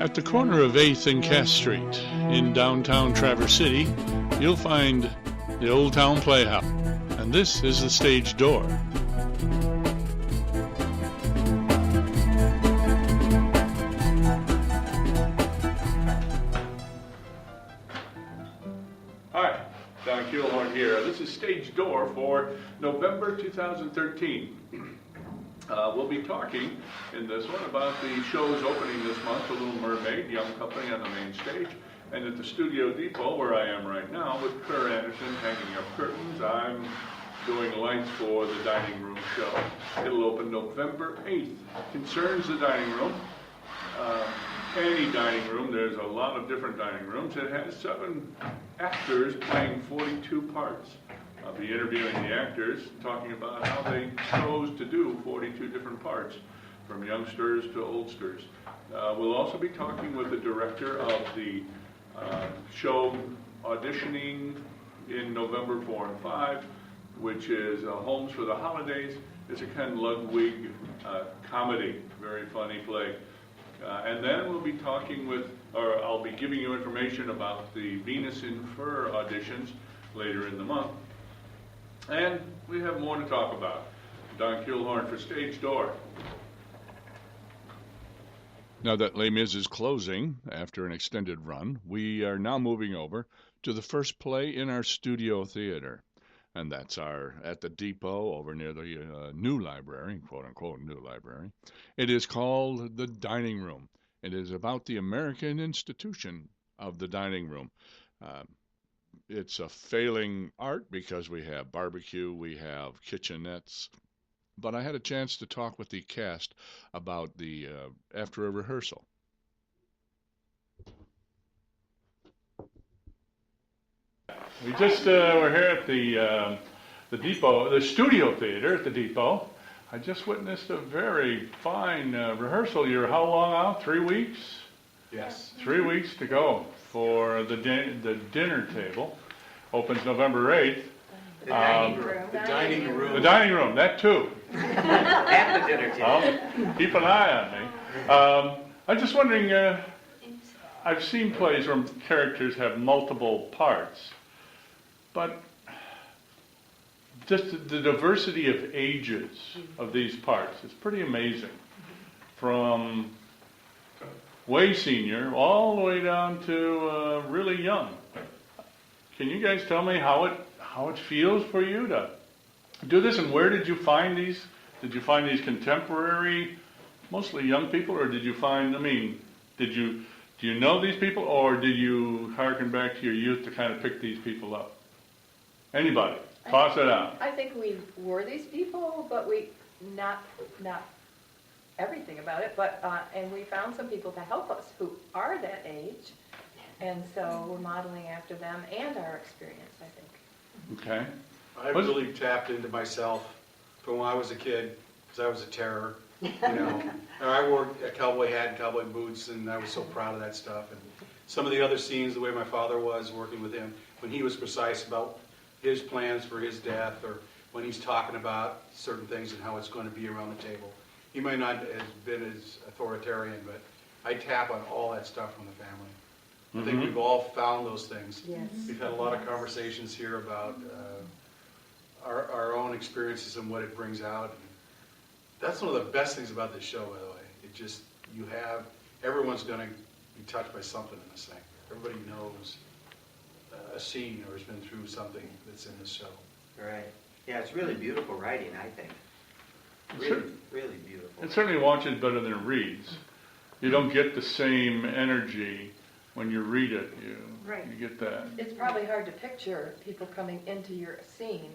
At the corner of 8th and Cass Street in downtown Traverse City, you'll find the Old Town Playhouse, and this is the stage door. Hi, Don Keelhorn here. This is stage door for November 2013. We'll be talking in this one about the shows opening this month, The Little Mermaid, Young Company on the main stage, and at the Studio Depot, where I am right now, with Kerr Anderson hanging up curtains. I'm doing lights for the dining room show. It'll open November 8th. Concerns the dining room. Any dining room, there's a lot of different dining rooms. It has 7 actors playing 42 parts. I'll be interviewing the actors, talking about how they chose to do 42 different parts, from youngsters to oldsters. We'll also be talking with the director of the show auditioning in November 4 and 5, which is Homes for the Holidays. It's a Ken Ludwig comedy, very funny play. And then we'll be talking with, or I'll be giving you information about the Venus in Fur auditions later in the month. And we have more to talk about. Don Keelhorn for Stage Door. Now that Les Mis is closing after an extended run, we are now moving over to the first play in our studio theater. And that's at the depot over near the new library, quote-unquote new library. It is called The Dining Room. It is about the American institution of the dining room. It's a failing art because we have barbecue, we have kitchenettes. But I had a chance to talk with the cast about the after a rehearsal. We just we're here at the depot, the studio theater at the depot. I just witnessed a very fine rehearsal. You're how long out? 3 weeks? Yes. 3 weeks to go for the dinner table. Opens November 8th. The dining room. The dining room. The dining room, that too. And the dinner table. Keep an eye on me. I'm just wondering, I've seen plays where characters have multiple parts, but just the diversity of ages of these parts is pretty amazing. From way senior all the way down to really young. Can you guys tell me how it feels for you to do this, and where did you find these? Did you find these contemporary, mostly young people, or did you find? Do you know these people, or did you harken back to your youth to kind of pick these people up? Anybody, toss it out. I think we were these people, but we not everything about it, but and we found some people to help us who are that age. And so we're modeling after them and our experience, I think. Okay. I really tapped into myself from when I was a kid, because I was a terror, you know. And I wore a cowboy hat and cowboy boots, and I was so proud of that stuff. And some of the other scenes, the way my father was working with him, when he was precise about his plans for his death, or when he's talking about certain things and how it's going to be around the table. He might not have been as authoritarian, but I tap on all that stuff from the family. I think we've all found those things. Yes. We've had a lot of conversations here about our own experiences and what it brings out. And that's one of the best things about this show, by the way. It just, everyone's going to be touched by something in this thing. Everybody knows a scene or has been through something that's in this show. Right. Yeah, it's really beautiful writing, I think. Really beautiful. It certainly watches better than it reads. You don't get the same energy when you read it. You get that. It's probably hard to picture people coming into your scene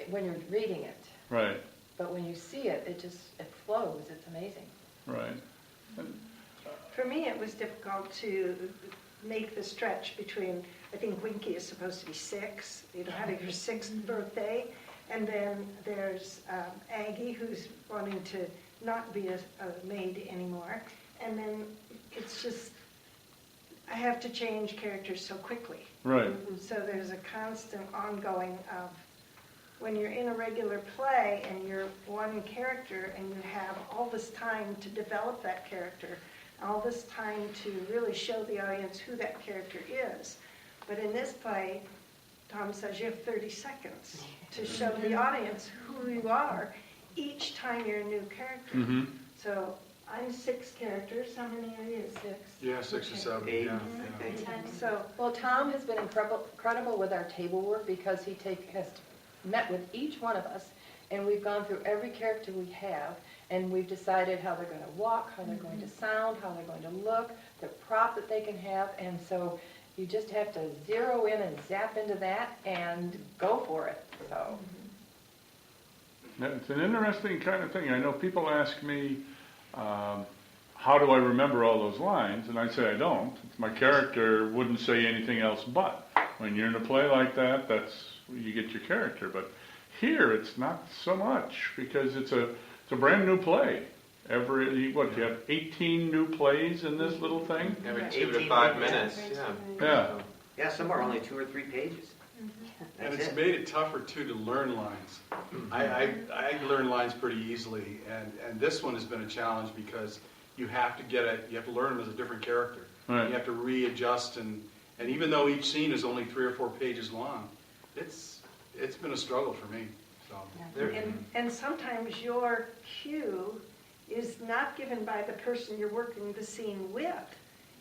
when you're reading it. Right. But when you see it, it flows. It's amazing. Right. For me, it was difficult to make the stretch between, I think Winky is supposed to be 6, having her 6th birthday, and then there's Aggie, who's wanting to not be a maid anymore, and then it's just, I have to change characters so quickly. Right. So there's a constant ongoing of, when you're in a regular play and you're one character and you have all this time to develop that character, all this time to really show the audience who that character is. But in this play, Tom says you have 30 seconds to show the audience who you are each time you're a new character. Mm-hmm. So I'm 6 characters. How many are you? 6. Yeah, 6 or 7, Eight, yeah. I think. So, Well, Tom has been incredible with our table work because he has met with each one of us, and we've gone through every character we have, and we've decided how they're going to walk, how they're going to sound, how they're going to look, the prop that they can have, and so you just have to zero in and zap into that and go for it. So It's an interesting kind of thing. I know people ask me, how do I remember all those lines? And I say I don't. My character wouldn't say anything else but. When you're in a play like that, that's you get your character. But here, it's not so much because it's a brand new play. You have 18 new plays in this little thing? Every 2 to 18 5 minutes. minutes, yeah. Yeah. Yeah, some are only 2 or 3 pages. And That's it's it. made it tougher too to learn lines. I learn lines pretty easily, and this one has been a challenge because you have to learn them as a different character. Right. You have to readjust, and even though each scene is only 3 or 4 pages long, it's been a struggle for me. So and sometimes your cue is not given by the person you're working the scene with.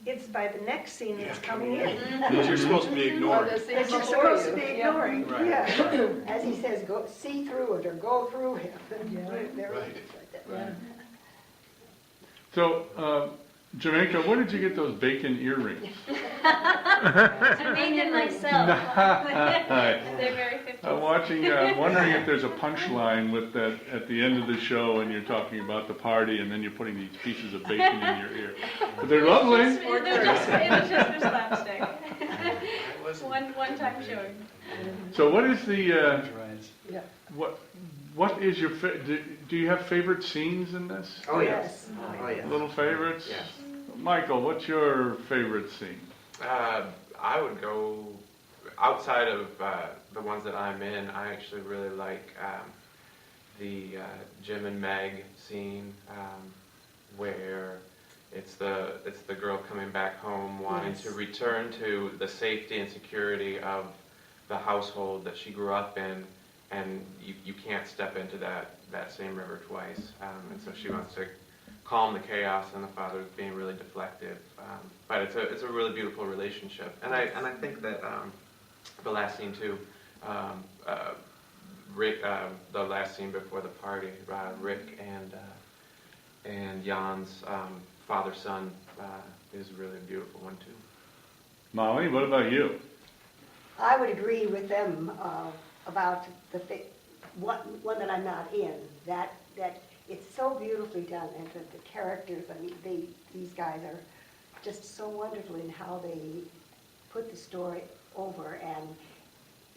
It's by the next scene that's coming in. that you're supposed to be or ignoring. the scene That you're before supposed to you. be Yeah. ignoring. Right. Yeah. As he says, go see through it or go through him. Yeah. There Right. it is right there. Yeah. So, Jamaica, where did you get those bacon earrings? I made them myself. They're very 50s. I'm wondering if there's a punchline with that at the end of the show and you're talking about the party and then you're putting these pieces of bacon in your ear. But they're lovely. It was just for slapstick. I wasn't- One time showing. So what is the, Yeah. what is your, do you have favorite scenes in this? Oh, yes. Oh, yes. Little favorites? Yes. Michael, what's your favorite scene? I would go outside of the ones that I'm in. I actually really like the Jim and Meg scene where it's the girl coming back home wanting to return to the safety and security of the household that she grew up in, and you can't step into that same river twice. And so she wants to calm the chaos, and the father's being really deflective. But it's a really beautiful relationship, and I think that the last scene too, Rick, the last scene before the party, Rick and Jan's father-son is really a beautiful one too. Molly, what about you? I would agree with them about one that I'm not in, that it's so beautifully done, and the characters, I mean, these guys are just so wonderful in how they put the story over, and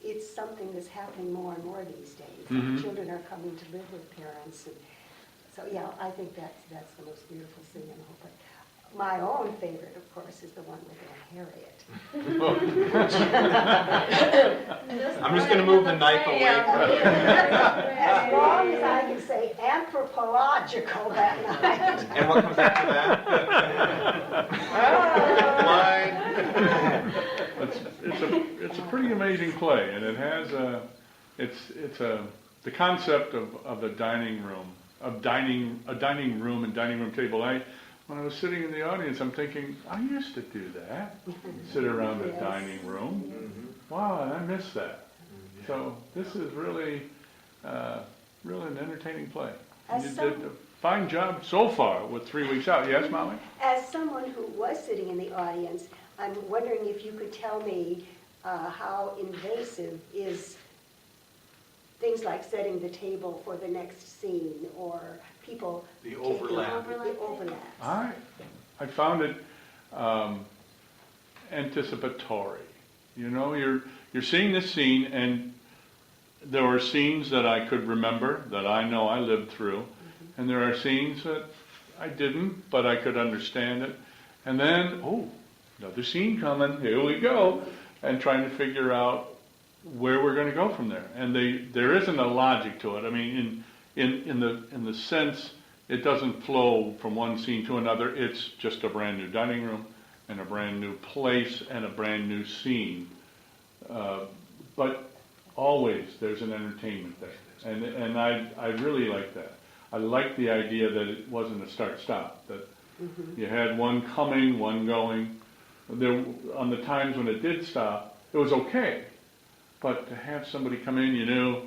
it's something that's happening more and more these days. Mhm. Children are coming to live with parents, and so yeah, I think that's the most beautiful thing in the whole play. My own favorite, of course, is the one with Aunt Harriet. I'm just going to move the knife away from you. As long as I can say anthropological that night. And what comes after that? Line. It's a pretty amazing play, and it has the concept of a dining room, a dining room and dining room table. When I was sitting in the audience, I'm thinking, I used to do that, sit around a Yes. dining room. Wow, and I miss that. So this is really an entertaining play. As You some- did a fine job so far with 3 weeks out. Yes, Molly? As someone who was sitting in the audience, I'm wondering if you could tell me how invasive is things like setting the table for the next scene, or people The taking overlap. the overlaps. I found it anticipatory. You know, you're seeing this scene, and there were scenes that I could remember, that I know I lived through, and there are scenes that I didn't, but I could understand it. And then, another scene coming, here we go, and trying to figure out where we're going to go from there. And there isn't a logic to it. I mean, in the sense it doesn't flow from one scene to another. It's just a brand new dining room and a brand new place and a brand new scene. But always there's an entertainment there. And I really like that. I like the idea that it wasn't a start-stop, that you had one coming, one going. There, on the times when it did stop, it was okay. But to have somebody come in, you knew,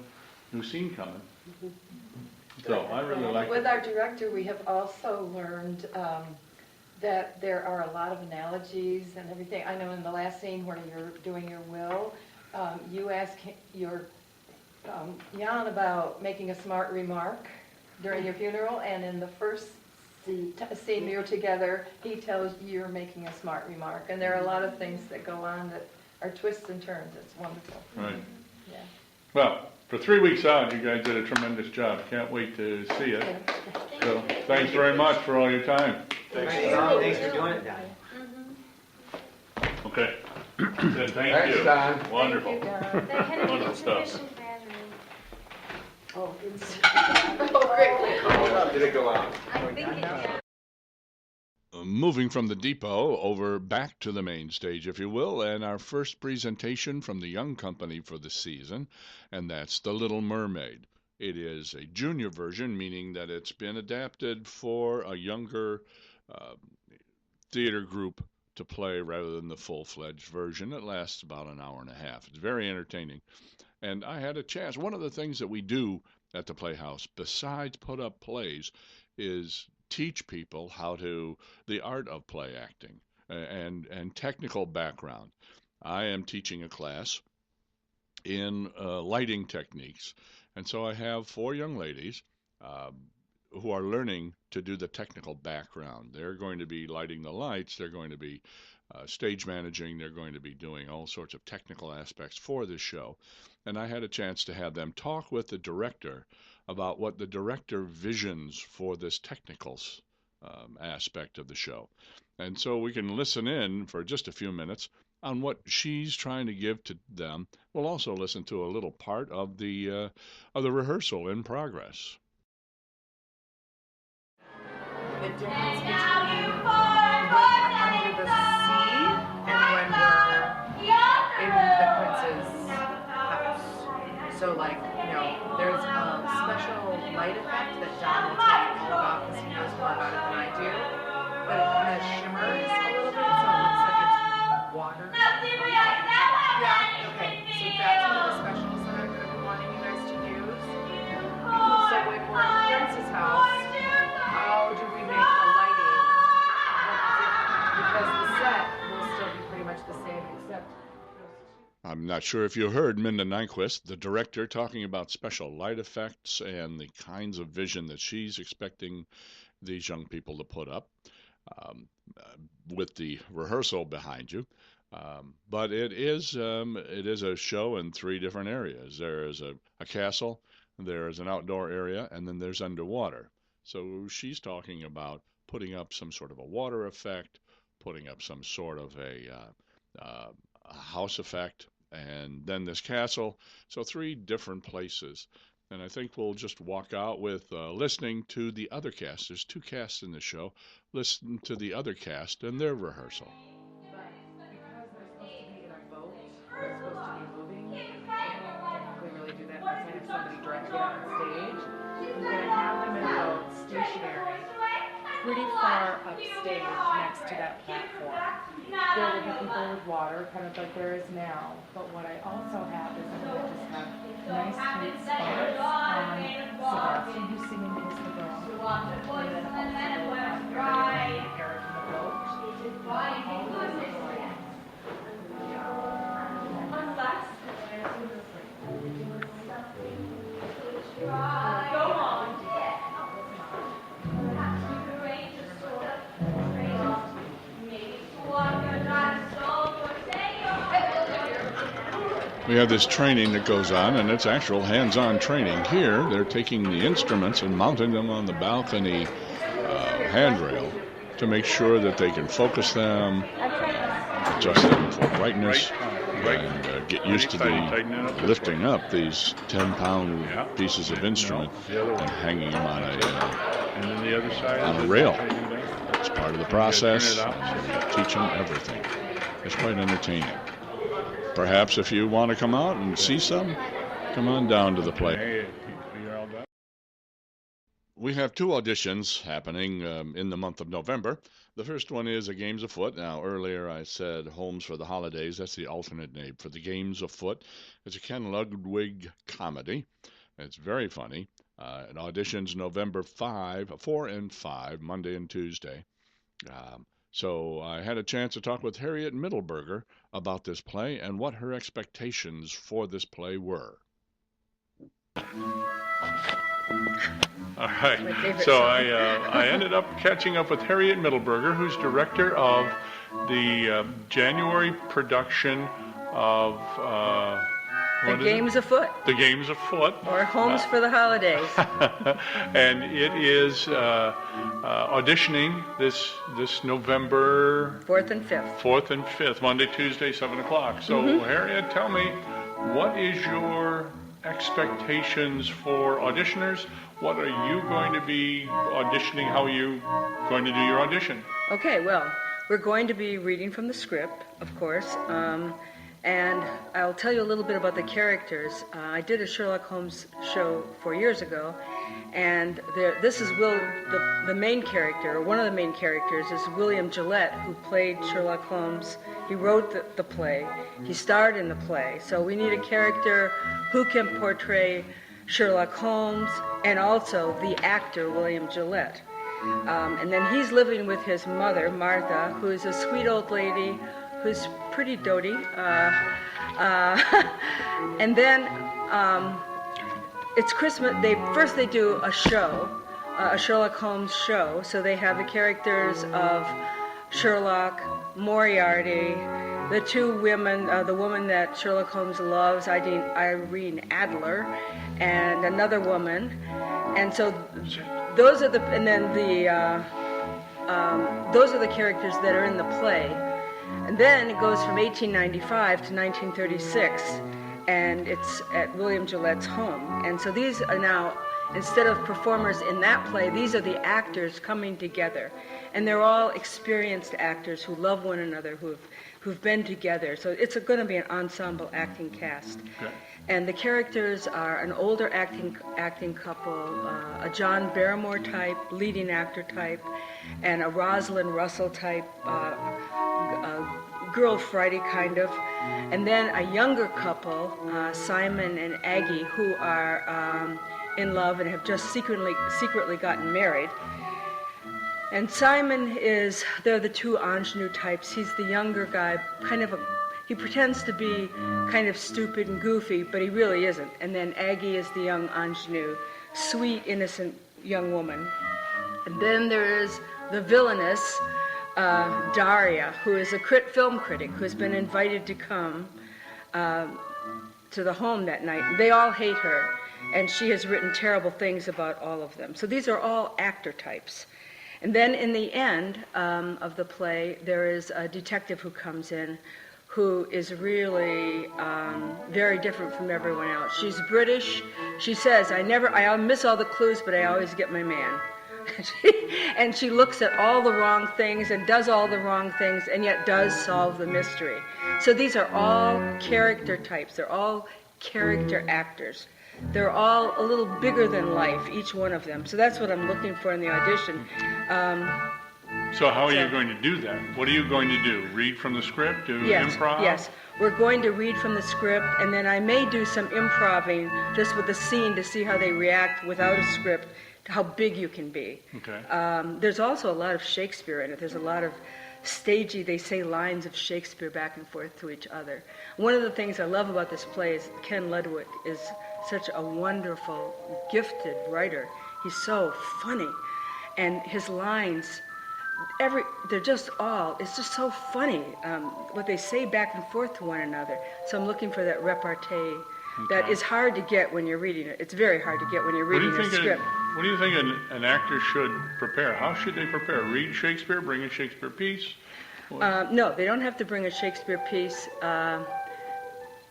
new scene coming. So I really like With it. our director, we have also learned that there are a lot of analogies and everything. I know in the last scene where you're doing your will, you ask your Jan about making a smart remark during your funeral, and in the first scene you're together, he tells you you're making a smart remark. And there are a lot of things that go on that are twists and turns. It's wonderful. Right. Yeah. Well, for 3 weeks out, you guys did a tremendous job. Can't wait to see it. So thanks very much for all your time. Thanks for doing it, Don. Okay. Then thank you. Don. Wonderful. They had an Wonderful stuff. insufficient battery. Oh, it's, Oh, great. Did it go out? I think it did. Moving from the depot over back to the main stage, if you will, and our first presentation from the young company for the season, and that's The Little Mermaid. It is a junior version, meaning that it's been adapted for a younger theater group to play rather than the full-fledged version. It lasts about an hour and a half. It's very entertaining. And I had a chance. One of the things that we do at the Playhouse, besides put up plays, is teach people the art of play acting and technical background. I am teaching a class in lighting techniques, and so I have 4 young ladies who are learning to do the technical background. They're going to be lighting the lights, they're going to be stage managing, they're going to be doing all sorts of technical aspects for this show. And I had a chance to have them talk with the director about what the director visions for this technical aspect of the show. And so we can listen in for just a few minutes on what she's trying to give to them. We'll also listen to a little part of the rehearsal in progress. The difference between when we're under the sea and when we're in the prince's house. So like, there's a special light effect that John will tell you all about because he knows more about it than I do. But it kind of shimmers a little bit, so it looks like it's water. Yeah, okay. So that's one of the specials that I'm going to be wanting you guys to use. So when we're in the prince's house, how do we make the lighting look different? Because the set will still be pretty much the same, except I'm not sure if you heard Minda Nyquist, the director, talking about special light effects and the kinds of vision that she's expecting these young people to put up with the rehearsal behind you. But it is a show in 3 different areas. There is a castle, there is an outdoor area, and then there's underwater. So she's talking about putting up some sort of a water effect, putting up some sort of a house effect, and then this castle. So 3 different places. And I think we'll just walk out with listening to the other cast. There's 2 casts in the show. Listen to the other cast and their rehearsal. because they're supposed to be in a boat, they're supposed to be moving. They really do that unless I have somebody directly on stage. I'm going to have them in a boat, stationary, pretty far upstage next to that platform. There will be people with water, kind of like there is now. But what I also have is I'm going to just have nice sweet spots on Sebastian, who's singing Kiss the Girl. And then also on everybody in the air in the boat. All of those little lights. We have this training that goes on, and it's actual hands-on training. Here, they're taking the instruments and mounting them on the balcony handrail to make sure that they can focus them, adjust them for brightness, and get used to the lifting up these 10-pound pieces of instrument and hanging them on a other side on is a it rail. upside down? It's part of the Turn process. it out. Teach them everything. It's quite entertaining. Perhaps if you want to come out and see some, come on down to the play. Hey, you're all done? We have 2 auditions happening in the month of November. The first one is A Games Afoot. Now, earlier I said Homes for the Holidays. That's the alternate name for The Games Afoot. It's a Ken Ludwig comedy. It's very funny. It auditions November 4 and 5, Monday and Tuesday. So I had a chance to talk with Harriet Middleberger about this play and what her expectations for this play were. All right. My favorite So song. I ended up catching up with Harriet Middleberger, who's director of the January production of The Games Afoot, The Games Afoot. or Homes for the Holidays. And it is auditioning this November 4th and 5th. 4th and 5th, Monday, Tuesday, 7 o'clock. So, Harriet, tell me, what is your expectations for auditioners? What are you going to be auditioning? How are you going to do your audition? Okay, well, we're going to be reading from the script, of course, and I'll tell you a little bit about the characters. I did a Sherlock Holmes show 4 years ago, and this is the main character, or one of the main characters, is William Gillette, who played Sherlock Holmes. He wrote the play. He starred in the play. So we need a character who can portray Sherlock Holmes and also the actor, William Gillette. And then he's living with his mother, Martha, who is a sweet old lady who's pretty doty. And then it's Christmas. They do a show, a Sherlock Holmes show. So they have the characters of Sherlock, Moriarty, the 2 women, the woman that Sherlock Holmes loves, Irene Adler, and another woman. And so those are the characters that are in the play. And then it goes from 1895 to 1936, and it's at William Gillette's home. And so these are now, instead of performers in that play, these are the actors coming together. And they're all experienced actors who love one another, who've been together. So it's going to be an ensemble acting cast. Okay. And the characters are an older acting couple, a John Barrymore type, leading actor type, and a Rosalind Russell type, girl Friday kind of. And then a younger couple, Simon and Aggie, who are in love and have just secretly gotten married. And Simon they're the 2 ingenue types. He's the younger guy, he pretends to be kind of stupid and goofy, but he really isn't. And then Aggie is the young ingenue, sweet, innocent young woman. And then there is the villainous Daria, who is a film critic who has been invited to come to the home that night. They all hate her, and she has written terrible things about all of them. So these are all actor types. And then in the end of the play, there is a detective who comes in who is really very different from everyone else. She's British. She says, I miss all the clues, but I always get my man. And she looks at all the wrong things and does all the wrong things and yet does solve the mystery. So these are all character types. They're all character actors. They're all a little bigger than life, each one of them. So that's what I'm looking for in the audition. So how are you going to do that? What are you going to do? Read from the script? Do improv? Yes. We're going to read from the script, and then I may do some improving just with the scene to see how they react without a script, to how big you can be. Okay. There's also a lot of Shakespeare in it. There's a lot of stagey, they say lines of Shakespeare back and forth to each other. One of the things I love about this play is Ken Ludwig is such a wonderful, gifted writer. He's so funny, and his lines, it's just so funny, what they say back and forth to one another. So I'm looking for that repartee that is hard to get when you're reading it. It's very hard to get when you're reading a script. What do you think an actor should prepare? How should they prepare? Read Shakespeare? Bring a Shakespeare piece? No, they don't have to bring a Shakespeare piece.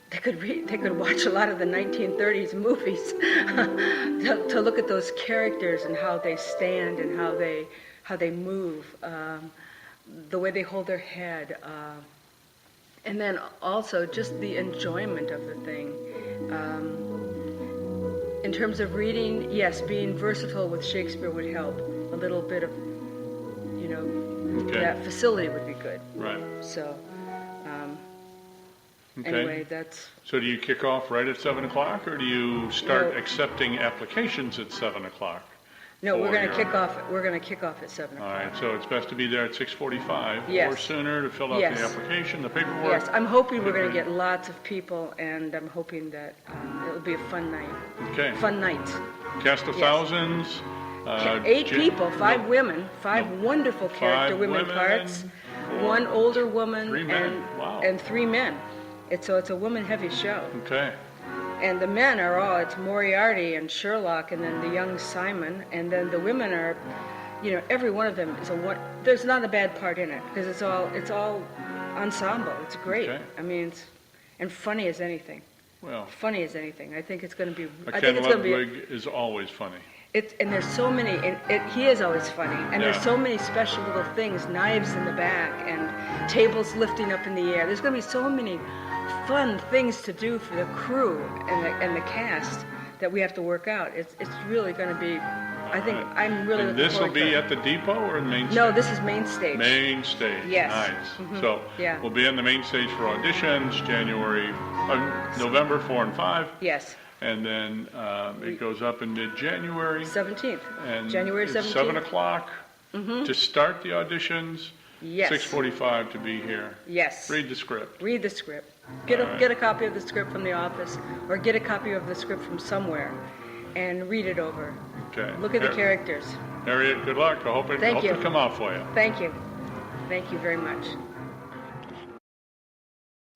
they could read, they could watch a lot of the 1930s movies to look at those characters and how they stand and how they move, the way they hold their head, and then also just the enjoyment of the thing. In terms of reading, yes, being versatile with Shakespeare would help. A little bit of, Okay. that facility would be good. Right. So, Okay. anyway, that's. So do you kick off right at 7 o'clock, or do you start No. accepting applications at 7 o'clock? No, we're for going your- to kick off. We're going to kick off at 7 All o'clock. right, so it's best to be there at 6:45 Yes. or sooner to fill out Yes. the application, the paperwork. Yes, I'm hoping we're going to everything. get lots of people, and I'm hoping that it'll be a fun night. Okay. Fun night. Cast of Yes. thousands. 8 Jan- people, 5 no, women, 5 no. wonderful character 5 women women, parts, 4 1 older woman, 3 men. Wow. and 3 men. It's a woman-heavy show. Okay. And the men are all, it's Moriarty and Sherlock, and then the young Simon, and then the women are, every one of them is there's not a bad part in it, because it's all ensemble. It's great. Okay. I mean, and funny as anything. Well, Funny as anything. I think it's going to be, I Ken think it's going to be, Ludwig is always funny. and there's so many, he is always funny, and there's Yeah. so many special little things, knives in the back, and tables lifting up in the air. There's going to be so many fun things to do for the crew and the cast that we have to work out. It's really going to be, I think, All right. I'm really And looking this will forward to be it. at the depot or in main stage? No, this is main stage. Main stage. Yes. Nice. Mhm. So Yeah. we'll be in the main stage for auditions November 4 and 5. Yes, And then it goes up in mid-January. 17th, And January it's 17th. 7 o'clock to start the auditions. Yes. 6:45 to be here. Yes. Read the script. Read the script. All right. Get a copy of the script from the office, or get a copy of the script from somewhere, and read it over. Okay. Look at the characters. Harriet, good luck. I hope Thank you. it come out for you. Thank you. Thank you very much.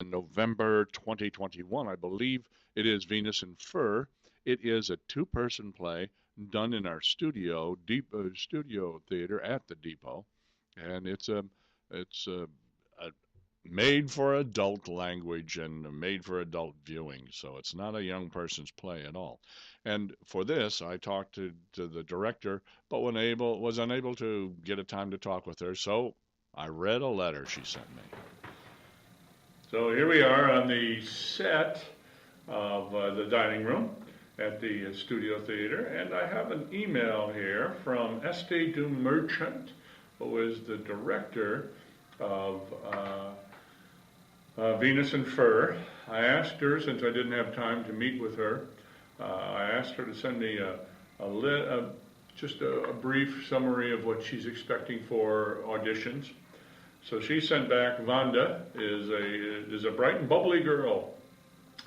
In November 2021, I believe it is Venus in Fur. It is a 2-person play done in our studio theater at the Depot, and it's made for adult language and made for adult viewing, so it's not a young person's play at all. And for this, I talked to the director, but was unable to get a time to talk with her, so I read a letter she sent me. So here we are on the set of the dining room at the studio theater, and I have an email here from Estée Du Merchant, who is the director of Venus in Fur. I asked her, since I didn't have time to meet with her, I asked her to send me just a brief summary of what she's expecting for auditions. So she sent back, Vanda is a bright and bubbly girl.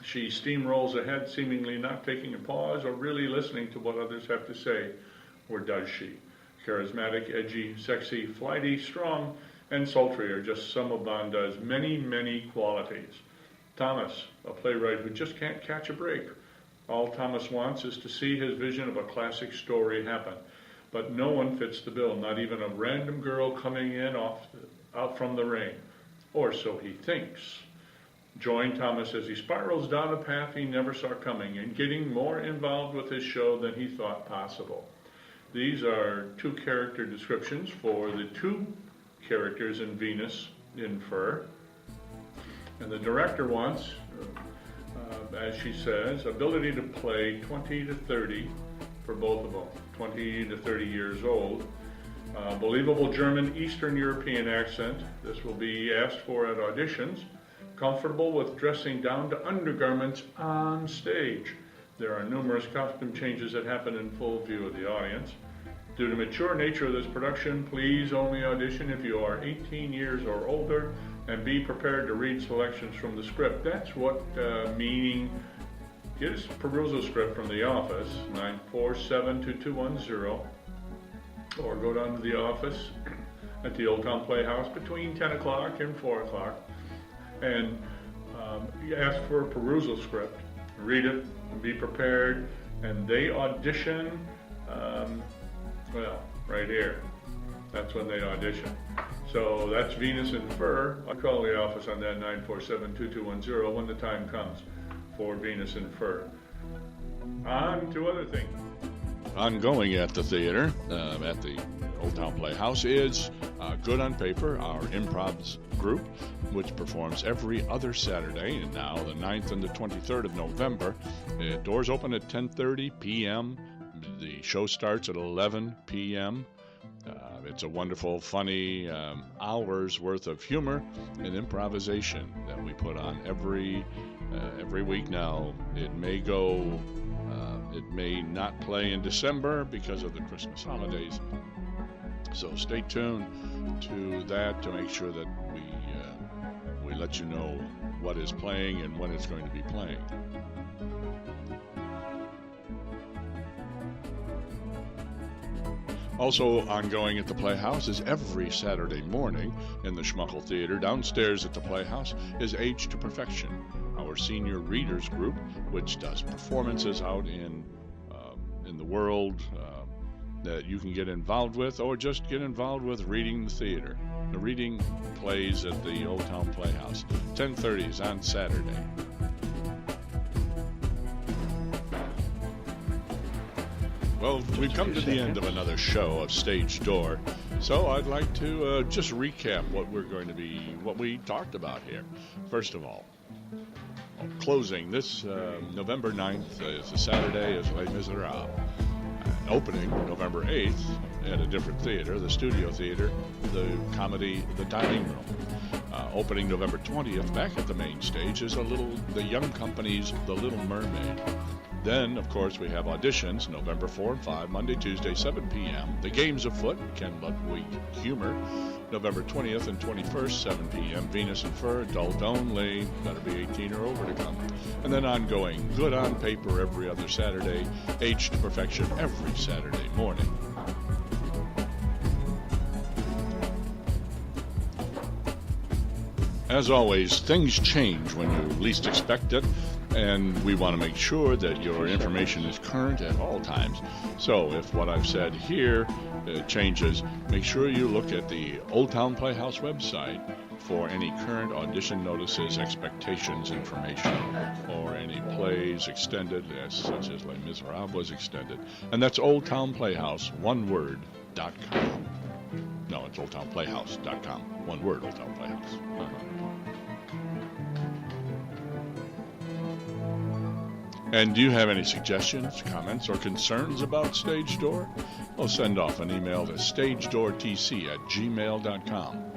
She steamrolls ahead, seemingly not taking a pause or really listening to what others have to say, or does she? Charismatic, edgy, sexy, flighty, strong, and sultry are just some of Vanda's many, many qualities. Thomas, a playwright who just can't catch a break. All Thomas wants is to see his vision of a classic story happen. But no one fits the bill, not even a random girl coming in out from the rain. Or so he thinks. Join Thomas as he spirals down a path he never saw coming and getting more involved with his show than he thought possible. These are 2 character descriptions for the 2 characters in Venus in Fur. And the director wants, as she says, ability to play 20 to 30 for both of them, 20 to 30 years old. Believable German Eastern European accent. This will be asked for at auditions. Comfortable with dressing down to undergarments on stage. There are numerous costume changes that happen in full view of the audience. Due to the mature nature of this production, please only audition if you are 18 years or older, and be prepared to read selections from the script. That's what meaning. Get a perusal script from the office, 947-2210, or go down to the office at the Old Town Playhouse between 10 o'clock and 4 o'clock, and you ask for a perusal script, read it, and be prepared, and they audition, right here. That's when they audition. So that's Venus in Fur. I'll call the office on that 947-2210 when the time comes. for Venus and Fur. On to other things. Ongoing at the theater, at the Old Town Playhouse, is Good on Paper, our improvs group, which performs every other Saturday, and now the 9th and the 23rd of November. Doors open at 10:30 p.m. The show starts at 11 p.m. It's a wonderful, funny hour's worth of humor and improvisation that we put on every week now. It may not play in December because of the Christmas holidays. So stay tuned to that to make sure that we let you know what is playing and when it's going to be playing. Also ongoing at the Playhouse is every Saturday morning in the Schmuckel Theater. Downstairs at the Playhouse is Age to Perfection, our senior readers group, which does performances out in the world that you can get involved with, or just get involved with reading the theater. The reading plays at the Old Town Playhouse. 10:30 is on Saturday. Well, we've come to the end of another show of Stage Door, so I'd like to just recap what we talked about here. First of all, closing this November 9th is a Saturday is Les Miserables. Opening November 8th at a different theater, the Studio Theater, the comedy The Dining Room. Opening November 20th back at the main stage is the Young Company's The Little Mermaid. Then, of course, we have auditions November 4 and 5, Monday, Tuesday, 7 p.m. The Games Afoot, Ken Ludwig Humor. November 20th and 21st, 7 p.m. Venus and Fur, adult only. Better be 18 or over to come. And then ongoing, Good on Paper every other Saturday. Age to Perfection every Saturday morning. As always, things change when you least expect it, and we want to make sure that your information is current at all times. So if what I've said here changes, make sure you look at the Old Town Playhouse website for any current audition notices, expectations information, or any plays extended, such as Les Miserables was extended. And that's oldtownplayhouse.com. No, it's oldtownplayhouse.com. One word, Old Town Playhouse. And do you have any suggestions, comments, or concerns about Stage Door? Well, send off an email to stagedoorTC@gmail.com.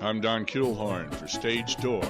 I'm Don Kuehlhorn for Stage Door.